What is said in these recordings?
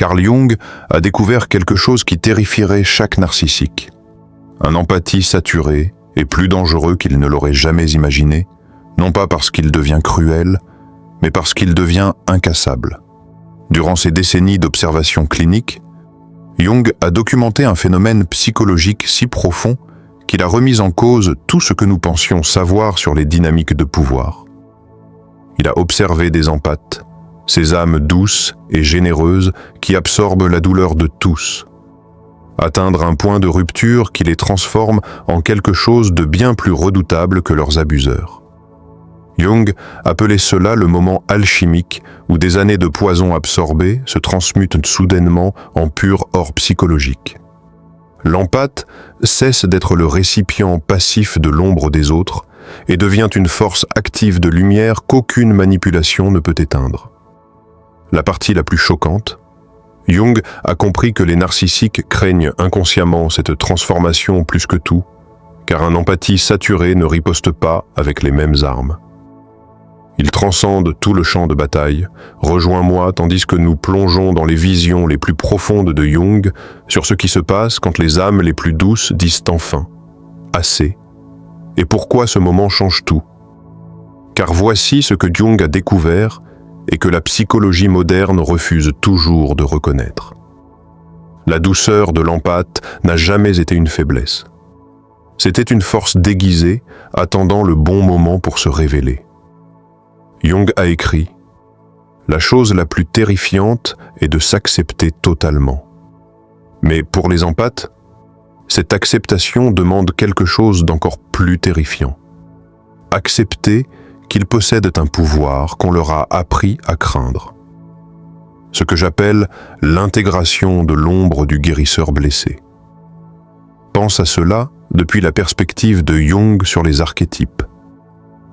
Carl Jung a découvert quelque chose qui terrifierait chaque narcissique. Un empathie saturé et plus dangereux qu'il ne l'aurait jamais imaginé, non pas parce qu'il devient cruel, mais parce qu'il devient incassable. Durant ses décennies d'observation clinique, Jung a documenté un phénomène psychologique si profond qu'il a remis en cause tout ce que nous pensions savoir sur les dynamiques de pouvoir. Il a observé des empathes, ces âmes douces et généreuses qui absorbent la douleur de tous, atteindre un point de rupture qui les transforme en quelque chose de bien plus redoutable que leurs abuseurs. Jung appelait cela le moment alchimique où des années de poison absorbé se transmutent soudainement en pur or psychologique. L'empathe cesse d'être le récipient passif de l'ombre des autres et devient une force active de lumière qu'aucune manipulation ne peut éteindre. La partie la plus choquante, Jung a compris que les narcissiques craignent inconsciemment cette transformation plus que tout, car un empathie saturé ne riposte pas avec les mêmes armes. Il transcende tout le champ de bataille. Rejoins-moi tandis que nous plongeons dans les visions les plus profondes de Jung sur ce qui se passe quand les âmes les plus douces disent enfin « assez ». Et pourquoi ce moment change tout. Car voici ce que Jung a découvert et que la psychologie moderne refuse toujours de reconnaître. La douceur de l'empathe n'a jamais été une faiblesse. C'était une force déguisée, attendant le bon moment pour se révéler. Jung a écrit « La chose la plus terrifiante est de s'accepter totalement. Mais pour les empathes, cette acceptation demande quelque chose d'encore plus terrifiant. Accepter qu'ils possèdent un pouvoir qu'on leur a appris à craindre. Ce que j'appelle l'intégration de l'ombre du guérisseur blessé. Pense à cela depuis la perspective de Jung sur les archétypes.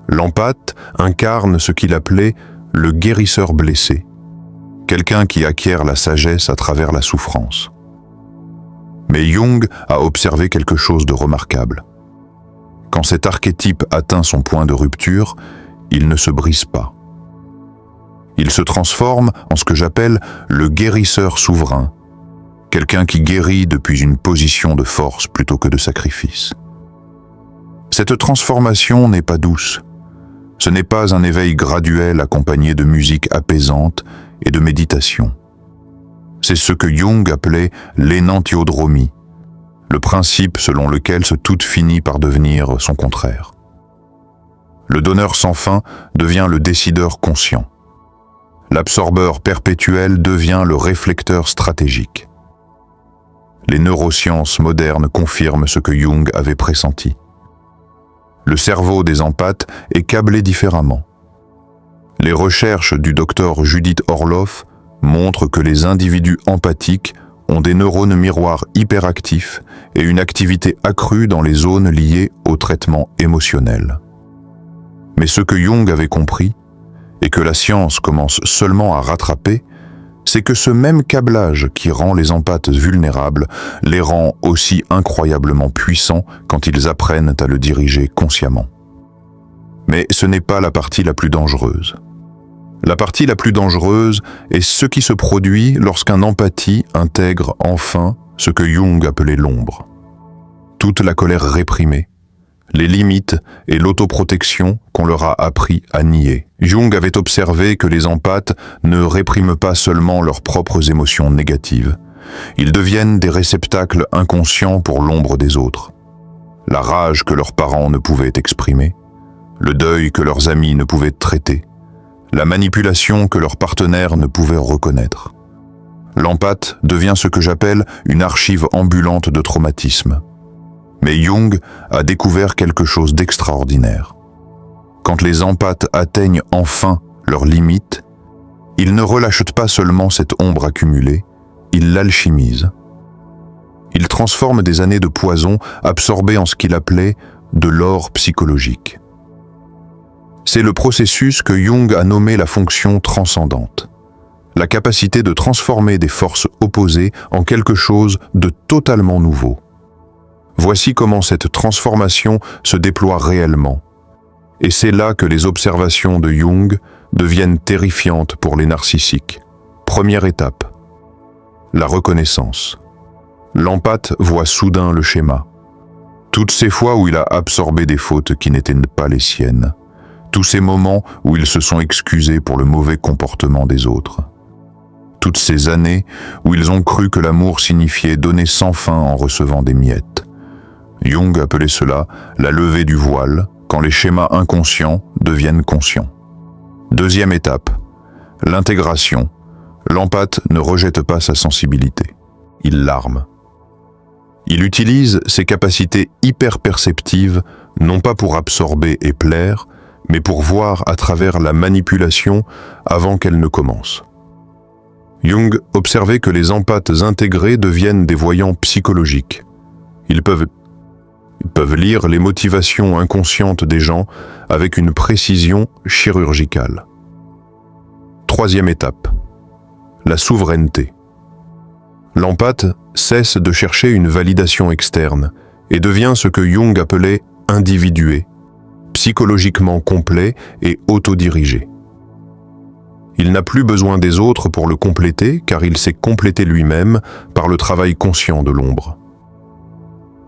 L'empathe incarne ce qu'il appelait le guérisseur blessé, quelqu'un qui acquiert la sagesse à travers la souffrance. Mais Jung a observé quelque chose de remarquable. Quand cet archétype atteint son point de rupture, il ne se brise pas. Il se transforme en ce que j'appelle le guérisseur souverain, quelqu'un qui guérit depuis une position de force plutôt que de sacrifice. Cette transformation n'est pas douce. Ce n'est pas un éveil graduel accompagné de musique apaisante et de méditation. C'est ce que Jung appelait l'énantiodromie, le principe selon lequel ce tout finit par devenir son contraire. Le donneur sans fin devient le décideur conscient. L'absorbeur perpétuel devient le réflecteur stratégique. Les neurosciences modernes confirment ce que Jung avait pressenti. Le cerveau des empathes est câblé différemment. Les recherches du docteur Judith Orloff montrent que les individus empathiques ont des neurones miroirs hyperactifs et une activité accrue dans les zones liées au traitement émotionnel. Mais ce que Jung avait compris, et que la science commence seulement à rattraper, c'est que ce même câblage qui rend les empathes vulnérables les rend aussi incroyablement puissants quand ils apprennent à le diriger consciemment. Mais ce n'est pas la partie la plus dangereuse. La partie la plus dangereuse est ce qui se produit lorsqu'un empathie intègre enfin ce que Jung appelait l'ombre. Toute la colère réprimée, les limites et l'autoprotection qu'on leur a appris à nier. Jung avait observé que les empathes ne répriment pas seulement leurs propres émotions négatives. Ils deviennent des réceptacles inconscients pour l'ombre des autres. La rage que leurs parents ne pouvaient exprimer, le deuil que leurs amis ne pouvaient traiter, la manipulation que leurs partenaires ne pouvaient reconnaître. L'empathe devient ce que j'appelle une archive ambulante de traumatisme. Mais Jung a découvert quelque chose d'extraordinaire. Quand les empathes atteignent enfin leurs limites, ils ne relâchent pas seulement cette ombre accumulée, ils l'alchimisent. Ils transforment des années de poison absorbées en ce qu'il appelait de l'or psychologique. C'est le processus que Jung a nommé la fonction transcendante, la capacité de transformer des forces opposées en quelque chose de totalement nouveau. Voici comment cette transformation se déploie réellement. Et c'est là que les observations de Jung deviennent terrifiantes pour les narcissiques. Première étape. la reconnaissance. L'empathe voit soudain le schéma. Toutes ces fois où il a absorbé des fautes qui n'étaient pas les siennes. Tous ces moments où ils se sont excusés pour le mauvais comportement des autres. Toutes ces années où ils ont cru que l'amour signifiait donner sans fin en recevant des miettes. Jung appelait cela la levée du voile, quand les schémas inconscients deviennent conscients. Deuxième étape, l'intégration. L'empathe ne rejette pas sa sensibilité, il l'arme. Il utilise ses capacités hyper-perceptives, non pas pour absorber et plaire, mais pour voir à travers la manipulation avant qu'elle ne commence. Jung observait que les empathes intégrés deviennent des voyants psychologiques. Ils peuvent lire les motivations inconscientes des gens avec une précision chirurgicale. Troisième étape, la souveraineté. L'empathe cesse de chercher une validation externe et devient ce que Jung appelait individué, psychologiquement complet et autodirigé. Il n'a plus besoin des autres pour le compléter car il s'est complété lui-même par le travail conscient de l'ombre.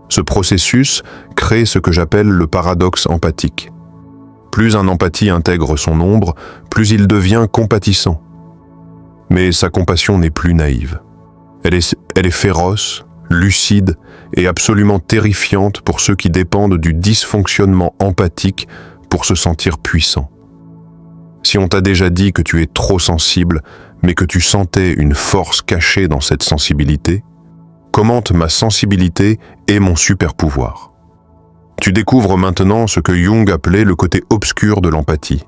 Ce processus crée ce que j'appelle le paradoxe empathique. Plus un empathie intègre son ombre, plus il devient compatissant. Mais sa compassion n'est plus naïve. Elle est féroce, lucide et absolument terrifiante pour ceux qui dépendent du dysfonctionnement empathique pour se sentir puissant. Si on t'a déjà dit que tu es trop sensible, mais que tu sentais une force cachée dans cette sensibilité, commente ma sensibilité et mon super-pouvoir. Tu découvres maintenant ce que Jung appelait le côté obscur de l'empathie.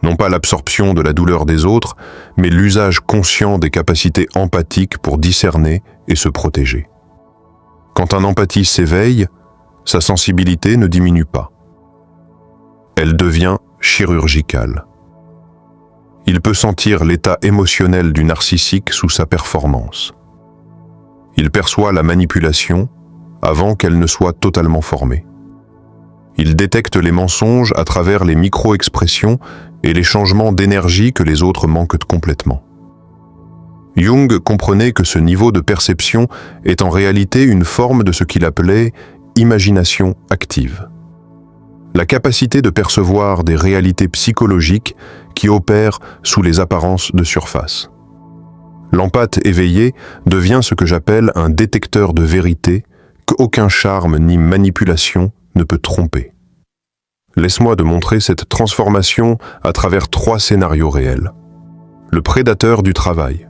Non pas l'absorption de la douleur des autres, mais l'usage conscient des capacités empathiques pour discerner et se protéger. Quand un empathie s'éveille, sa sensibilité ne diminue pas. Elle devient chirurgicale. Il peut sentir l'état émotionnel du narcissique sous sa performance. Il perçoit la manipulation avant qu'elle ne soit totalement formée. Il détecte les mensonges à travers les micro-expressions et les changements d'énergie que les autres manquent complètement. Jung comprenait que ce niveau de perception est en réalité une forme de ce qu'il appelait imagination active. La capacité de percevoir des réalités psychologiques qui opèrent sous les apparences de surface. L'empathe éveillé devient ce que j'appelle un détecteur de vérité qu'aucun charme ni manipulation ne peut tromper. Laisse-moi te montrer cette transformation à travers 3 scénarios réels. Le prédateur du travail.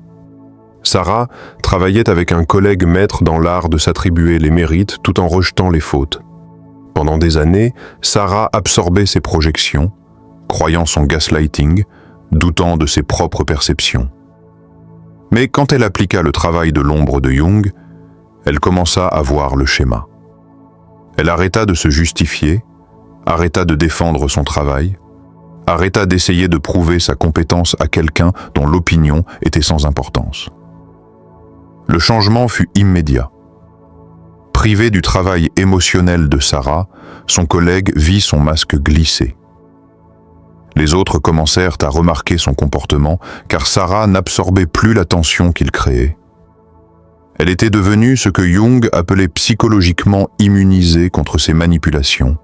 Sarah travaillait avec un collègue maître dans l'art de s'attribuer les mérites tout en rejetant les fautes. Pendant des années, Sarah absorbait ses projections, croyant son gaslighting, doutant de ses propres perceptions. Mais quand elle appliqua le travail de l'ombre de Jung, elle commença à voir le schéma. Elle arrêta de se justifier, arrêta de défendre son travail, arrêta d'essayer de prouver sa compétence à quelqu'un dont l'opinion était sans importance. Le changement fut immédiat. Privé du travail émotionnel de Sarah, son collègue vit son masque glisser. Les autres commencèrent à remarquer son comportement car Sarah n'absorbait plus la tension qu'il créait. Elle était devenue ce que Jung appelait psychologiquement immunisée contre ses manipulations.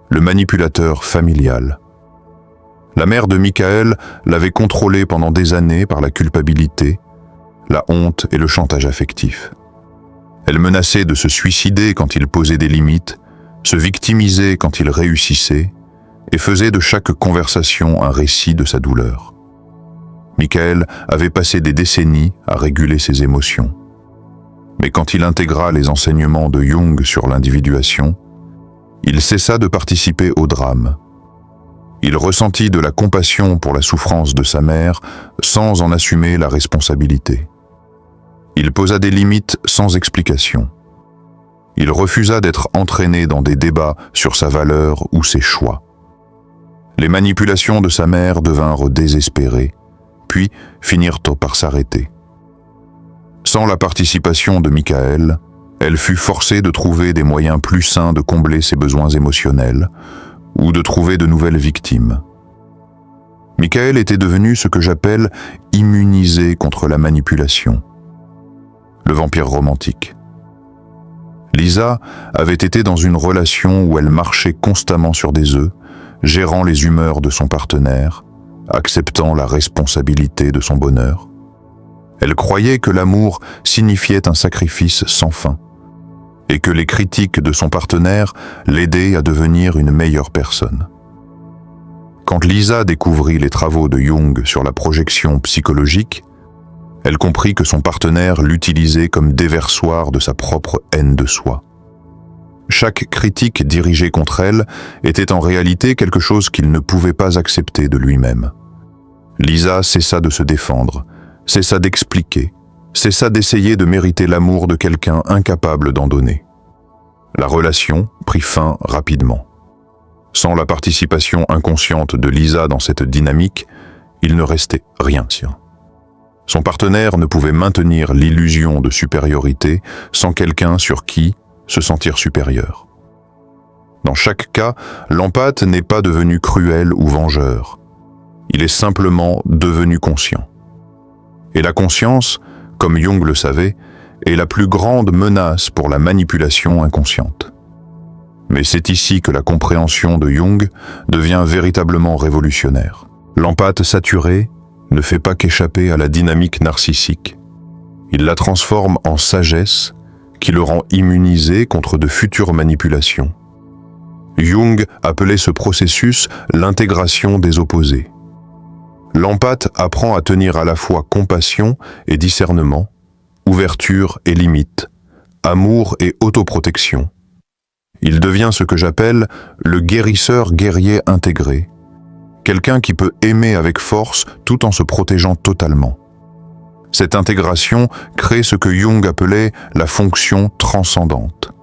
Le manipulateur familial. La mère de Michael l'avait contrôlée pendant des années par la culpabilité, la honte et le chantage affectif. Elle menaçait de se suicider quand il posait des limites, se victimisait quand il réussissait, et faisait de chaque conversation un récit de sa douleur. Michael avait passé des décennies à réguler ses émotions. Mais quand il intégra les enseignements de Jung sur l'individuation, il cessa de participer au drame. Il ressentit de la compassion pour la souffrance de sa mère sans en assumer la responsabilité. Il posa des limites sans explication. Il refusa d'être entraîné dans des débats sur sa valeur ou ses choix. Les manipulations de sa mère devinrent désespérées, puis finirent par s'arrêter. Sans la participation de Michael, elle fut forcée de trouver des moyens plus sains de combler ses besoins émotionnels ou de trouver de nouvelles victimes. Michael était devenu ce que j'appelle immunisé contre la manipulation. le vampire romantique. Lisa avait été dans une relation où elle marchait constamment sur des œufs, gérant les humeurs de son partenaire, acceptant la responsabilité de son bonheur. Elle croyait que l'amour signifiait un sacrifice sans fin, et que les critiques de son partenaire l'aidaient à devenir une meilleure personne. Quand Lisa découvrit les travaux de Jung sur la projection psychologique, elle comprit que son partenaire l'utilisait comme déversoir de sa propre haine de soi. Chaque critique dirigée contre elle était en réalité quelque chose qu'il ne pouvait pas accepter de lui-même. Lisa cessa de se défendre, cessa d'expliquer, cessa d'essayer de mériter l'amour de quelqu'un incapable d'en donner. La relation prit fin rapidement. Sans la participation inconsciente de Lisa dans cette dynamique, il ne restait rien. Son partenaire ne pouvait maintenir l'illusion de supériorité sans quelqu'un sur qui se sentir supérieur. Dans chaque cas, l'empathe n'est pas devenu cruel ou vengeur. Il est simplement devenu conscient. Et la conscience, comme Jung le savait, est la plus grande menace pour la manipulation inconsciente. Mais c'est ici que la compréhension de Jung devient véritablement révolutionnaire. L'empathe saturé ne fait pas qu'échapper à la dynamique narcissique. Il la transforme en sagesse qui le rend immunisé contre de futures manipulations. Jung appelait ce processus l'intégration des opposés. L'empathe apprend à tenir à la fois compassion et discernement, ouverture et limite, amour et autoprotection. Il devient ce que j'appelle le guérisseur guerrier intégré, quelqu'un qui peut aimer avec force tout en se protégeant totalement. Cette intégration crée ce que Jung appelait la fonction transcendante,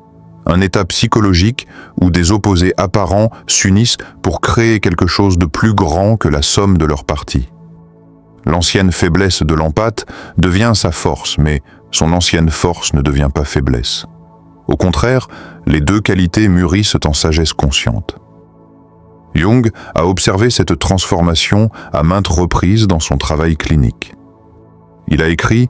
un état psychologique où des opposés apparents s'unissent pour créer quelque chose de plus grand que la somme de leurs parties. L'ancienne faiblesse de l'empathe devient sa force, mais son ancienne force ne devient pas faiblesse. Au contraire, les deux qualités mûrissent en sagesse consciente. Jung a observé cette transformation à maintes reprises dans son travail clinique. Il a écrit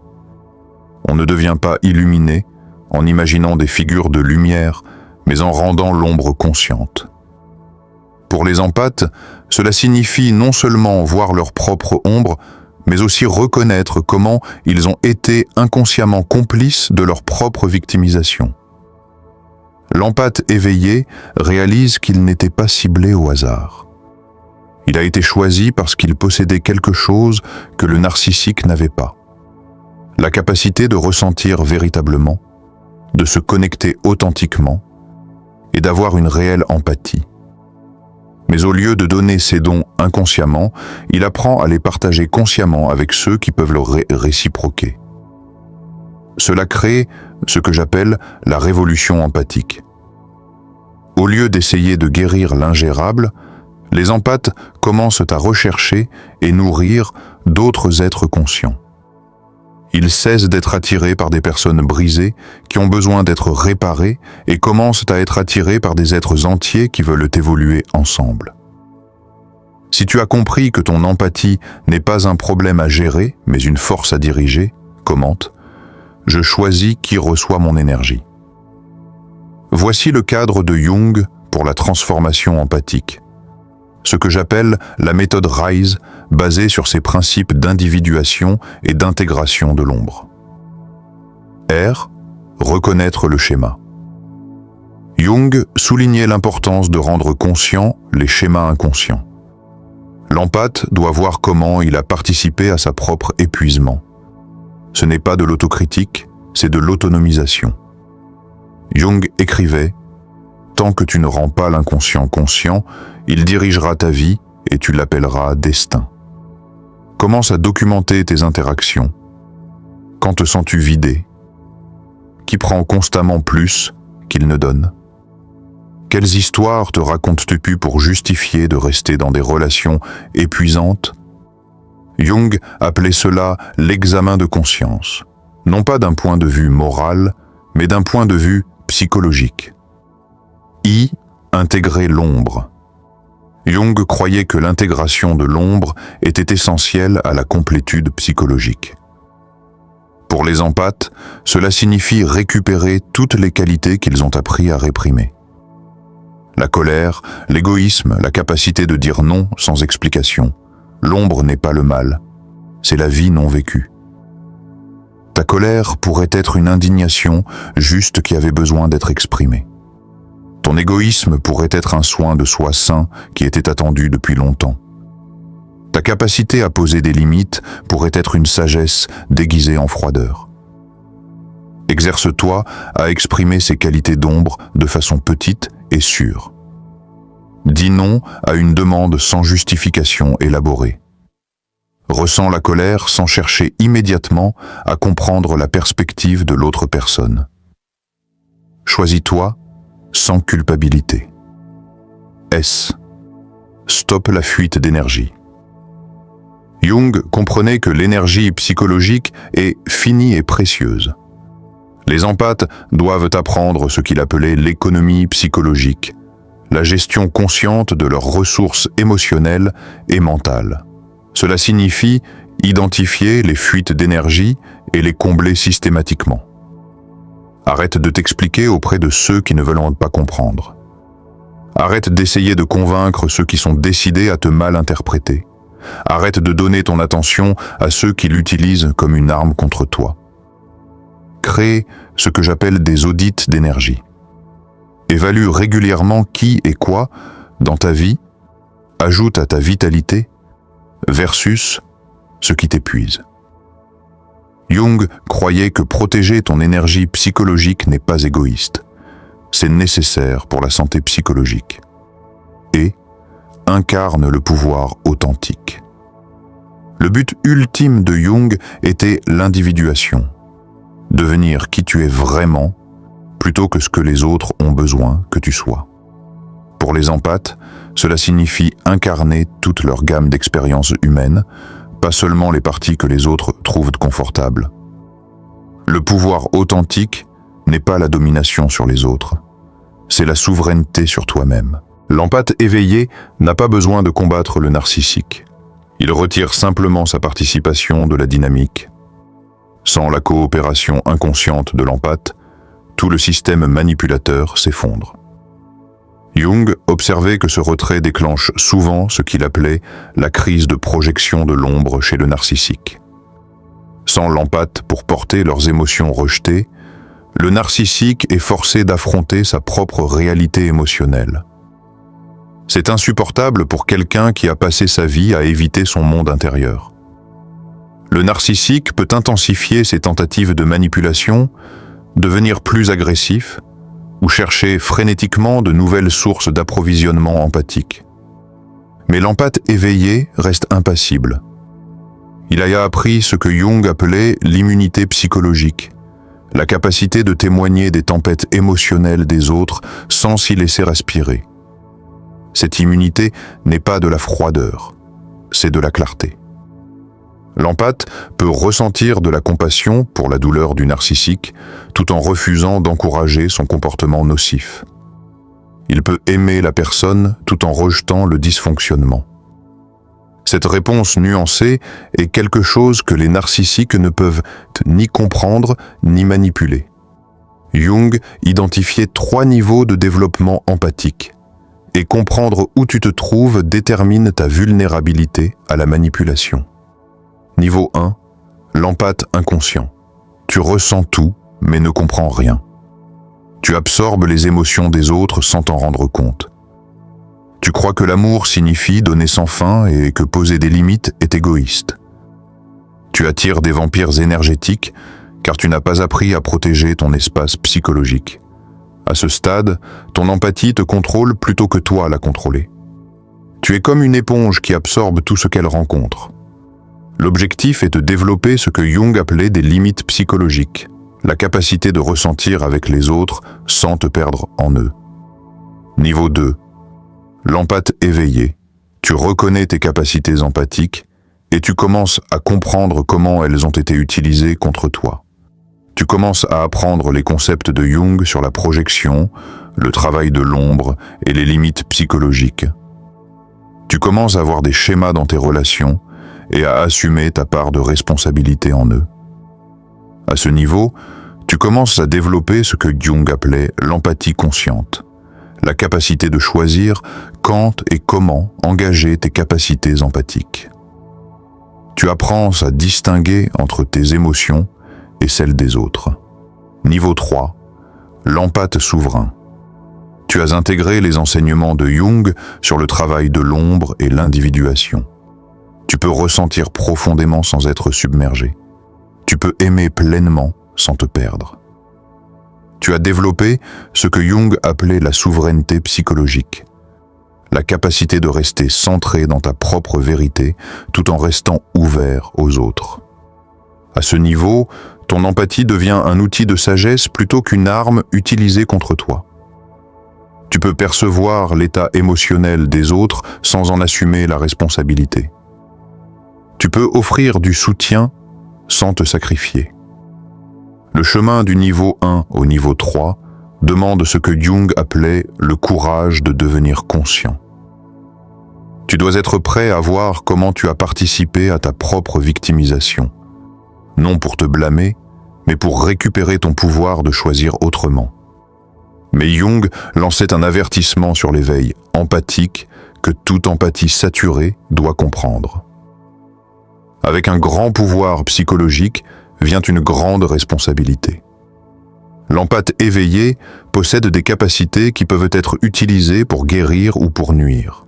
« On ne devient pas illuminé en imaginant des figures de lumière, mais en rendant l'ombre consciente. » Pour les empathes, cela signifie non seulement voir leur propre ombre, mais aussi reconnaître comment ils ont été inconsciemment complices de leur propre victimisation. L'empathe éveillé réalise qu'il n'était pas ciblé au hasard. Il a été choisi parce qu'il possédait quelque chose que le narcissique n'avait pas. La capacité de ressentir véritablement, de se connecter authentiquement et d'avoir une réelle empathie. Mais au lieu de donner ses dons inconsciemment, il apprend à les partager consciemment avec ceux qui peuvent le réciproquer. Cela crée ce que j'appelle la révolution empathique. Au lieu d'essayer de guérir l'ingérable, les empathes commencent à rechercher et nourrir d'autres êtres conscients. Ils cessent d'être attirés par des personnes brisées qui ont besoin d'être réparées et commencent à être attirés par des êtres entiers qui veulent évoluer ensemble. Si tu as compris que ton empathie n'est pas un problème à gérer, mais une force à diriger, commente « Je choisis qui reçoit mon énergie ». Voici le cadre de Jung pour la transformation empathique. Ce que j'appelle la méthode RISE, basée sur ses principes d'individuation et d'intégration de l'ombre. R. Reconnaître le schéma. Jung soulignait l'importance de rendre conscients les schémas inconscients. L'empathe doit voir comment il a participé à sa propre épuisement. Ce n'est pas de l'autocritique, c'est de l'autonomisation. Jung écrivait « Tant que tu ne rends pas l'inconscient conscient, il dirigera ta vie et tu l'appelleras destin. » Commence à documenter tes interactions. Quand te sens-tu vidé? Qui prend constamment plus qu'il ne donne? Quelles histoires te racontes-tu pour justifier de rester dans des relations épuisantes? Jung appelait cela l'examen de conscience, non pas d'un point de vue moral, mais d'un point de vue psychologique. Intégrer l'ombre. Jung croyait que l'intégration de l'ombre était essentielle à la complétude psychologique. Pour les empathes, cela signifie récupérer toutes les qualités qu'ils ont appris à réprimer. La colère, l'égoïsme, la capacité de dire non sans explication. L'ombre n'est pas le mal, c'est la vie non vécue. Ta colère pourrait être une indignation juste qui avait besoin d'être exprimée. Ton égoïsme pourrait être un soin de soi sain qui était attendu depuis longtemps. Ta capacité à poser des limites pourrait être une sagesse déguisée en froideur. Exerce-toi à exprimer ces qualités d'ombre de façon petite et sûre. Dis non à une demande sans justification élaborée. Ressens la colère sans chercher immédiatement à comprendre la perspective de l'autre personne. Choisis-toi sans culpabilité. S. Stoppe la fuite d'énergie. Jung comprenait que l'énergie psychologique est finie et précieuse. Les empathes doivent apprendre ce qu'il appelait l'économie psychologique, la gestion consciente de leurs ressources émotionnelles et mentales. Cela signifie identifier les fuites d'énergie et les combler systématiquement. Arrête de t'expliquer auprès de ceux qui ne veulent pas comprendre. Arrête d'essayer de convaincre ceux qui sont décidés à te mal interpréter. Arrête de donner ton attention à ceux qui l'utilisent comme une arme contre toi. Crée ce que j'appelle des audits d'énergie. Évalue régulièrement qui et quoi dans ta vie ajoute à ta vitalité versus ce qui t'épuise. Jung croyait que protéger ton énergie psychologique n'est pas égoïste. C'est nécessaire pour la santé psychologique. Et incarne le pouvoir authentique. Le but ultime de Jung était l'individuation. Devenir qui tu es vraiment, plutôt que ce que les autres ont besoin que tu sois. Pour les empathes, cela signifie incarner toute leur gamme d'expériences humaines, pas seulement les parties que les autres trouvent confortables. Le pouvoir authentique n'est pas la domination sur les autres, c'est la souveraineté sur toi-même. L'empathe éveillé n'a pas besoin de combattre le narcissique. Il retire simplement sa participation de la dynamique. Sans la coopération inconsciente de l'empathe, tout le système manipulateur s'effondre. Jung observait que ce retrait déclenche souvent ce qu'il appelait la crise de projection de l'ombre chez le narcissique. Sans l'empathe pour porter leurs émotions rejetées, le narcissique est forcé d'affronter sa propre réalité émotionnelle. C'est insupportable pour quelqu'un qui a passé sa vie à éviter son monde intérieur. Le narcissique peut intensifier ses tentatives de manipulation, devenir plus agressif ou chercher frénétiquement de nouvelles sources d'approvisionnement empathique. Mais l'empathe éveillé reste impassible. Il a appris ce que Jung appelait l'immunité psychologique, la capacité de témoigner des tempêtes émotionnelles des autres sans s'y laisser aspirer. Cette immunité n'est pas de la froideur, c'est de la clarté. L'empathe peut ressentir de la compassion pour la douleur du narcissique tout en refusant d'encourager son comportement nocif. Il peut aimer la personne tout en rejetant le dysfonctionnement. Cette réponse nuancée est quelque chose que les narcissiques ne peuvent ni comprendre ni manipuler. Jung identifiait 3 niveaux de développement empathique, et comprendre où tu te trouves détermine ta vulnérabilité à la manipulation. Niveau 1, l'empathe inconscient. Tu ressens tout, mais ne comprends rien. Tu absorbes les émotions des autres sans t'en rendre compte. Tu crois que l'amour signifie donner sans fin et que poser des limites est égoïste. Tu attires des vampires énergétiques car tu n'as pas appris à protéger ton espace psychologique. À ce stade, ton empathie te contrôle plutôt que toi la contrôler. Tu es comme une éponge qui absorbe tout ce qu'elle rencontre. L'objectif est de développer ce que Jung appelait des limites psychologiques, la capacité de ressentir avec les autres sans te perdre en eux. Niveau 2. L'empathe éveillé. Tu reconnais tes capacités empathiques et tu commences à comprendre comment elles ont été utilisées contre toi. Tu commences à apprendre les concepts de Jung sur la projection, le travail de l'ombre et les limites psychologiques. Tu commences à avoir des schémas dans tes relations et à assumer ta part de responsabilité en eux. À ce niveau, tu commences à développer ce que Jung appelait l'empathie consciente, la capacité de choisir quand et comment engager tes capacités empathiques. Tu apprends à distinguer entre tes émotions et celles des autres. Niveau 3, l'empathe souverain. Tu as intégré les enseignements de Jung sur le travail de l'ombre et l'individuation. Tu peux ressentir profondément sans être submergé. Tu peux aimer pleinement sans te perdre. Tu as développé ce que Jung appelait la souveraineté psychologique, la capacité de rester centré dans ta propre vérité tout en restant ouvert aux autres. À ce niveau, ton empathie devient un outil de sagesse plutôt qu'une arme utilisée contre toi. Tu peux percevoir l'état émotionnel des autres sans en assumer la responsabilité. Tu peux offrir du soutien sans te sacrifier. Le chemin du niveau 1 au niveau 3 demande ce que Jung appelait le courage de devenir conscient. Tu dois être prêt à voir comment tu as participé à ta propre victimisation, non pour te blâmer, mais pour récupérer ton pouvoir de choisir autrement. Mais Jung lançait un avertissement sur l'éveil empathique que toute empathie saturée doit comprendre. Avec un grand pouvoir psychologique vient une grande responsabilité. L'empathe éveillé possède des capacités qui peuvent être utilisées pour guérir ou pour nuire.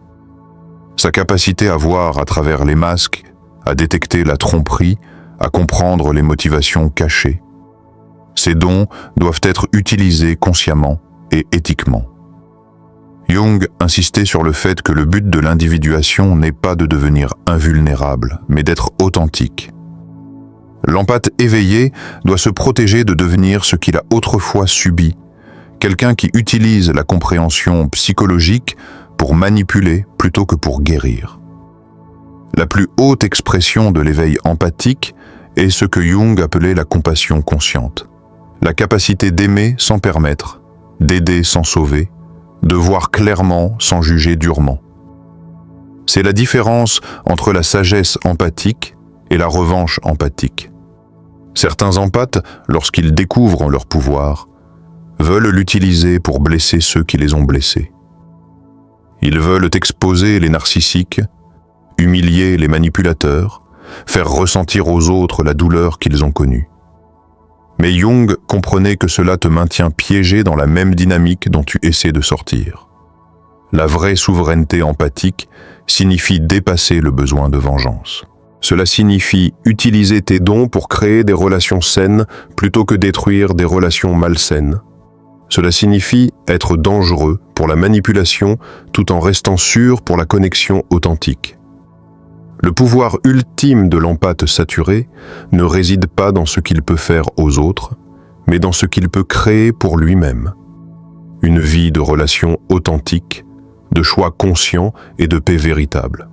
Sa capacité à voir à travers les masques, à détecter la tromperie, à comprendre les motivations cachées. Ces dons doivent être utilisés consciemment et éthiquement. Jung insistait sur le fait que le but de l'individuation n'est pas de devenir invulnérable, mais d'être authentique. L'empathe éveillé doit se protéger de devenir ce qu'il a autrefois subi, quelqu'un qui utilise la compréhension psychologique pour manipuler plutôt que pour guérir. La plus haute expression de l'éveil empathique est ce que Jung appelait la compassion consciente, la capacité d'aimer sans permettre, d'aider sans sauver, de voir clairement sans juger durement. C'est la différence entre la sagesse empathique et la revanche empathique. Certains empathes, lorsqu'ils découvrent leur pouvoir, veulent l'utiliser pour blesser ceux qui les ont blessés. Ils veulent exposer les narcissiques, humilier les manipulateurs, faire ressentir aux autres la douleur qu'ils ont connue. Mais Jung comprenait que cela te maintient piégé dans la même dynamique dont tu essaies de sortir. La vraie souveraineté empathique signifie dépasser le besoin de vengeance. Cela signifie utiliser tes dons pour créer des relations saines plutôt que détruire des relations malsaines. Cela signifie être dangereux pour la manipulation tout en restant sûr pour la connexion authentique. Le pouvoir ultime de l'empathe saturé ne réside pas dans ce qu'il peut faire aux autres, mais dans ce qu'il peut créer pour lui-même. Une vie de relations authentiques, de choix conscients et de paix véritable.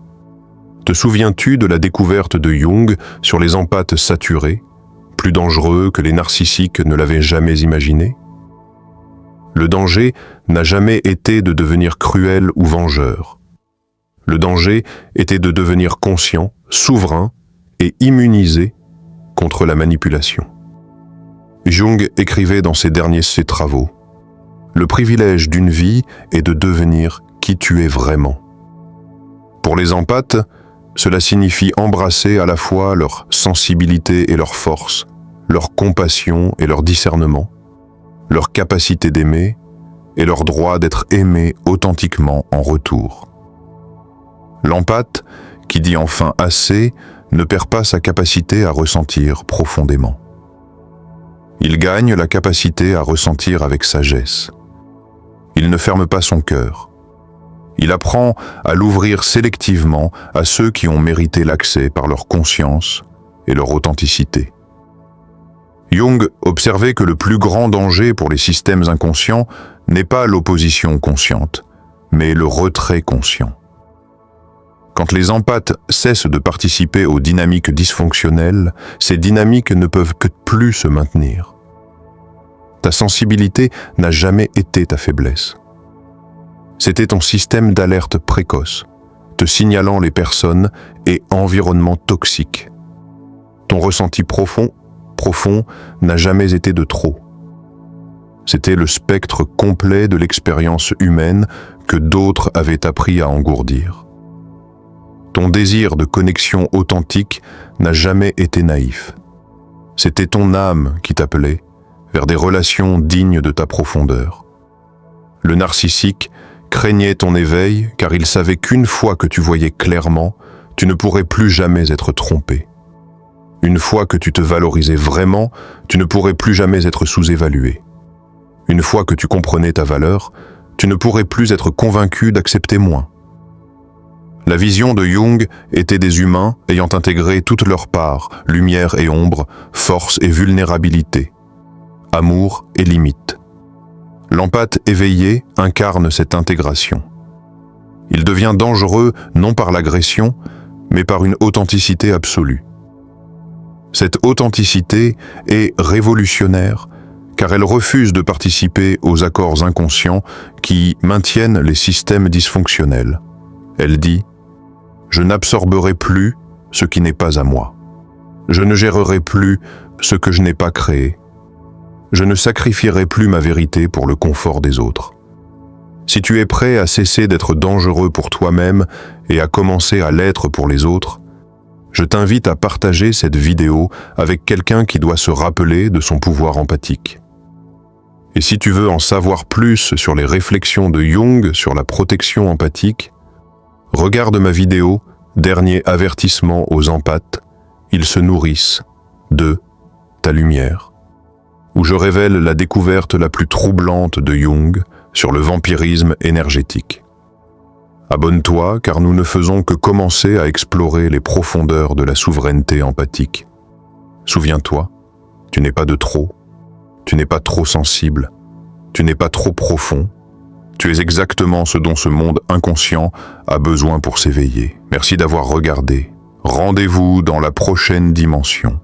Te souviens-tu de la découverte de Jung sur les empathes saturés, plus dangereux que les narcissiques ne l'avaient jamais imaginé? Le danger n'a jamais été de devenir cruel ou vengeur. Le danger était de devenir conscient, souverain et immunisé contre la manipulation. Jung écrivait dans ses derniers travaux « Le privilège d'une vie est de devenir qui tu es vraiment ». Pour les empathes, cela signifie embrasser à la fois leur sensibilité et leur force, leur compassion et leur discernement, leur capacité d'aimer et leur droit d'être aimé authentiquement en retour. L'empathe, qui dit enfin assez, ne perd pas sa capacité à ressentir profondément. Il gagne la capacité à ressentir avec sagesse. Il ne ferme pas son cœur. Il apprend à l'ouvrir sélectivement à ceux qui ont mérité l'accès par leur conscience et leur authenticité. Jung observait que le plus grand danger pour les systèmes inconscients n'est pas l'opposition consciente, mais le retrait conscient. Quand les empathes cessent de participer aux dynamiques dysfonctionnelles, ces dynamiques ne peuvent que plus se maintenir. Ta sensibilité n'a jamais été ta faiblesse. C'était ton système d'alerte précoce, te signalant les personnes et environnements toxiques. Ton ressenti profond profond n'a jamais été de trop. C'était le spectre complet de l'expérience humaine que d'autres avaient appris à engourdir. Ton désir de connexion authentique n'a jamais été naïf. C'était ton âme qui t'appelait vers des relations dignes de ta profondeur. Le narcissique craignait ton éveil car il savait qu'une fois que tu voyais clairement, tu ne pourrais plus jamais être trompé. Une fois que tu te valorisais vraiment, tu ne pourrais plus jamais être sous-évalué. Une fois que tu comprenais ta valeur, tu ne pourrais plus être convaincu d'accepter moins. La vision de Jung était des humains ayant intégré toutes leurs parts, lumière et ombre, force et vulnérabilité, amour et limite. L'empathe éveillé incarne cette intégration. Il devient dangereux non par l'agression, mais par une authenticité absolue. Cette authenticité est révolutionnaire car elle refuse de participer aux accords inconscients qui maintiennent les systèmes dysfonctionnels. Elle dit « Je n'absorberai plus ce qui n'est pas à moi. Je ne gérerai plus ce que je n'ai pas créé. Je ne sacrifierai plus ma vérité pour le confort des autres. » Si tu es prêt à cesser d'être dangereux pour toi-même et à commencer à l'être pour les autres, je t'invite à partager cette vidéo avec quelqu'un qui doit se rappeler de son pouvoir empathique. Et si tu veux en savoir plus sur les réflexions de Jung sur la protection empathique, regarde ma vidéo « Dernier avertissement aux empathes, ils se nourrissent de ta lumière », où je révèle la découverte la plus troublante de Jung sur le vampirisme énergétique. Abonne-toi car nous ne faisons que commencer à explorer les profondeurs de la souveraineté empathique. Souviens-toi, tu n'es pas de trop, tu n'es pas trop sensible, tu n'es pas trop profond, tu es exactement ce dont ce monde inconscient a besoin pour s'éveiller. Merci d'avoir regardé. Rendez-vous dans la prochaine dimension.